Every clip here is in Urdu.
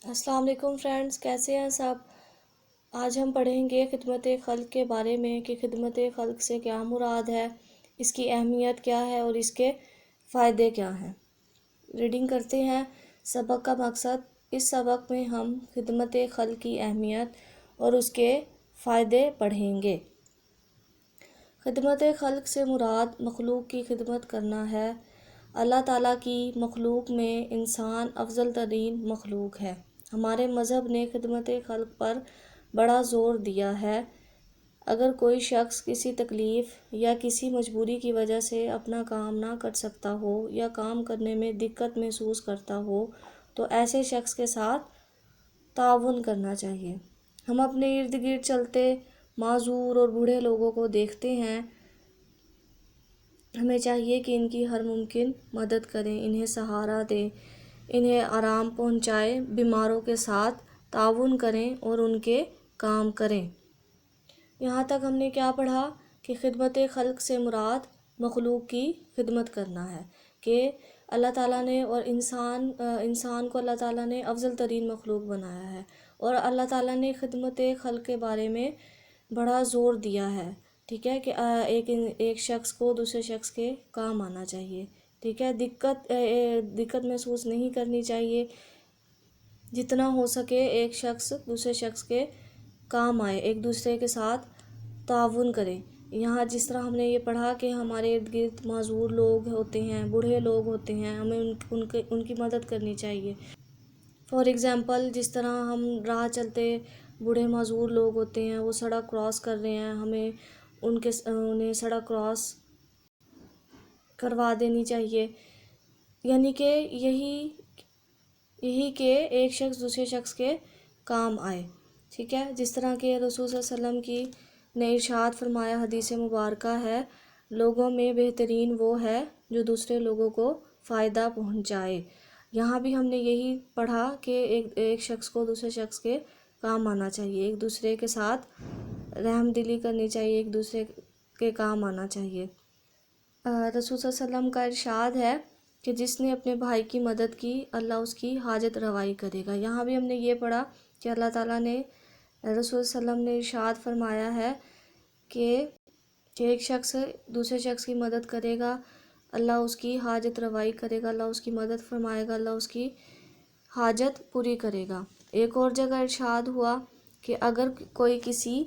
السلام علیکم فرینڈز، کیسے ہیں سب؟ آج ہم پڑھیں گے خدمت خلق کے بارے میں کہ خدمت خلق سے کیا مراد ہے، اس کی اہمیت کیا ہے اور اس کے فائدے کیا ہیں۔ ریڈنگ کرتے ہیں۔ سبق کا مقصد: اس سبق میں ہم خدمت خلق کی اہمیت اور اس کے فائدے پڑھیں گے۔ خدمت خلق سے مراد مخلوق کی خدمت کرنا ہے۔ اللہ تعالیٰ کی مخلوق میں انسان افضل ترین مخلوق ہے۔ ہمارے مذہب نے خدمت خلق پر بڑا زور دیا ہے۔ اگر کوئی شخص کسی تکلیف یا کسی مجبوری کی وجہ سے اپنا کام نہ کر سکتا ہو یا کام کرنے میں دقت محسوس کرتا ہو تو ایسے شخص کے ساتھ تعاون کرنا چاہیے۔ ہم اپنے ارد گرد چلتے معذور اور بوڑھے لوگوں کو دیکھتے ہیں۔ ہمیں چاہیے کہ ان کی ہر ممکن مدد کریں، انہیں سہارا دیں، انہیں آرام پہنچائیں، بیماروں کے ساتھ تعاون کریں اور ان کے کام کریں۔ یہاں تک ہم نے کیا پڑھا کہ خدمت خلق سے مراد مخلوق کی خدمت کرنا ہے، کہ اللہ تعالیٰ نے اور انسان کو اللہ تعالیٰ نے افضل ترین مخلوق بنایا ہے، اور اللہ تعالیٰ نے خدمت خلق کے بارے میں بڑا زور دیا ہے، ٹھیک ہے، کہ ایک شخص کو دوسرے شخص کے کام آنا چاہیے، ٹھیک ہے، دقت محسوس نہیں کرنی چاہیے، جتنا ہو سکے ایک شخص دوسرے شخص کے کام آئے، ایک دوسرے کے ساتھ تعاون کریں۔ یہاں جس طرح ہم نے یہ پڑھا کہ ہمارے ارد گرد معذور لوگ ہوتے ہیں، بوڑھے لوگ ہوتے ہیں، ہمیں ان کی مدد کرنی چاہیے۔ فار ایگزامپل، جس طرح ہم راہ چلتے بوڑھے معذور لوگ ہوتے ہیں، وہ سڑک کراس کر رہے ہیں، ہمیں انہیں سڑک کراس کروا دینی چاہیے، یعنی کہ یہی کہ ایک شخص دوسرے شخص کے کام آئے، ٹھیک ہے۔ جس طرح کہ رسول صلی اللہ علیہ وسلم نے ارشاد فرمایا، حدیث مبارکہ ہے، لوگوں میں بہترین وہ ہے جو دوسرے لوگوں کو فائدہ پہنچائے۔ یہاں بھی ہم نے یہی پڑھا کہ ایک شخص کو دوسرے شخص کے کام آنا چاہیے، ایک دوسرے کے ساتھ رحم دلی کرنی چاہیے، ایک دوسرے کے کام آنا چاہیے۔ رسول صلی اللہ علیہ وسلم کا ارشاد ہے کہ جس نے اپنے بھائی کی مدد کی، اللہ اس کی حاجت روائی کرے گا۔ یہاں بھی ہم نے یہ پڑھا کہ اللہ تعالیٰ نے، رسول صلی اللہ علیہ وسلم نے ارشاد فرمایا ہے کہ ایک شخص دوسرے شخص کی مدد کرے گا، اللہ اس کی حاجت روائی کرے گا، اللہ اس کی مدد فرمائے گا، اللہ اس کی حاجت پوری کرے گا۔ ایک اور جگہ ارشاد ہوا کہ اگر کوئی کسی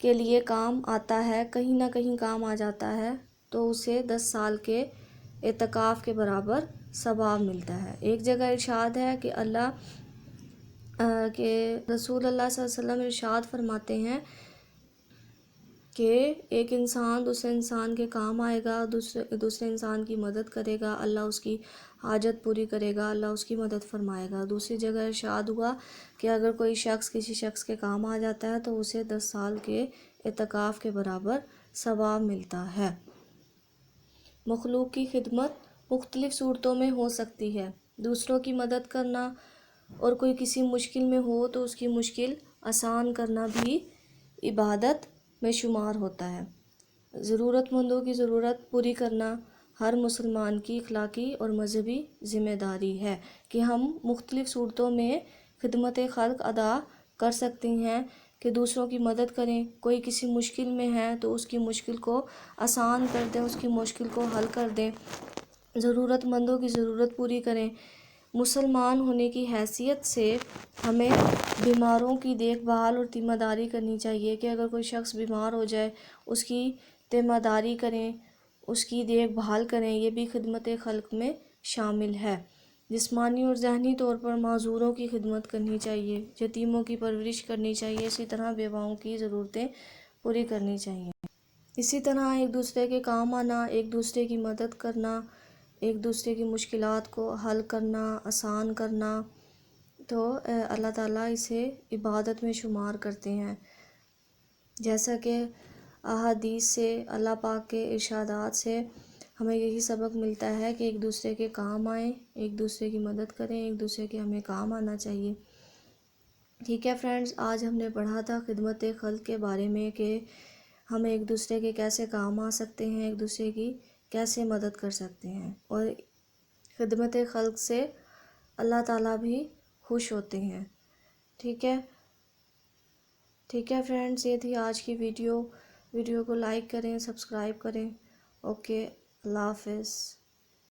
کے لیے کام آتا ہے، کہیں نہ کہیں کام آ جاتا ہے، تو اسے 10 سال کے اعتکاف کے برابر ثواب ملتا ہے۔ ایک جگہ ارشاد ہے کہ رسول اللہ صلی اللہ علیہ وسلم ارشاد فرماتے ہیں کہ ایک انسان دوسرے انسان کے کام آئے گا، دوسرے انسان کی مدد کرے گا، اللہ اس کی حاجت پوری کرے گا، اللہ اس کی مدد فرمائے گا۔ دوسری جگہ ارشاد ہوا کہ اگر کوئی شخص کسی شخص کے کام آ جاتا ہے تو اسے 10 سال کے اعتکاف کے برابر ثواب ملتا ہے۔ مخلوق کی خدمت مختلف صورتوں میں ہو سکتی ہے۔ دوسروں کی مدد کرنا اور کوئی کسی مشکل میں ہو تو اس کی مشکل آسان کرنا بھی عبادت میں شمار ہوتا ہے۔ ضرورت مندوں کی ضرورت پوری کرنا ہر مسلمان کی اخلاقی اور مذہبی ذمہ داری ہے کہ ہم مختلف صورتوں میں خدمت خلق ادا کر سکتے ہیں، کہ دوسروں کی مدد کریں، کوئی کسی مشکل میں ہے تو اس کی مشکل کو آسان کر دیں، اس کی مشکل کو حل کر دیں، ضرورت مندوں کی ضرورت پوری کریں۔ مسلمان ہونے کی حیثیت سے ہمیں بیماروں کی دیکھ بھال اور تیمہ داری کرنی چاہیے، کہ اگر کوئی شخص بیمار ہو جائے اس کی تیمہ داری کریں، اس کی دیکھ بھال کریں، یہ بھی خدمت خلق میں شامل ہے۔ جسمانی اور ذہنی طور پر معذوروں کی خدمت کرنی چاہیے، یتیموں کی پرورش کرنی چاہیے، اسی طرح بیواؤں کی ضرورتیں پوری کرنی چاہیے۔ اسی طرح ایک دوسرے کے کام آنا، ایک دوسرے کی مدد کرنا، ایک دوسرے کی مشکلات کو حل کرنا، آسان کرنا، تو اللہ تعالیٰ اسے عبادت میں شمار کرتے ہیں۔ جیسا کہ احادیث سے، اللہ پاک کے ارشادات سے ہمیں یہی سبق ملتا ہے کہ ایک دوسرے کے کام آئیں، ایک دوسرے کی مدد کریں، ایک دوسرے کے ہمیں کام آنا چاہیے۔ ٹھیک ہے فرینڈز، آج ہم نے پڑھا تھا خدمت خلق کے بارے میں، کہ ہم ایک دوسرے کے کیسے کام آ سکتے ہیں، ایک دوسرے کی کیسے مدد کر سکتے ہیں، اور خدمت خلق سے اللہ تعالیٰ بھی خوش ہوتے ہیں. ٹھیک ہے فرینڈز، یہ تھی آج کی ویڈیو کو لائک کریں، سبسکرائب کریں. اوکے، اللہ حافظ.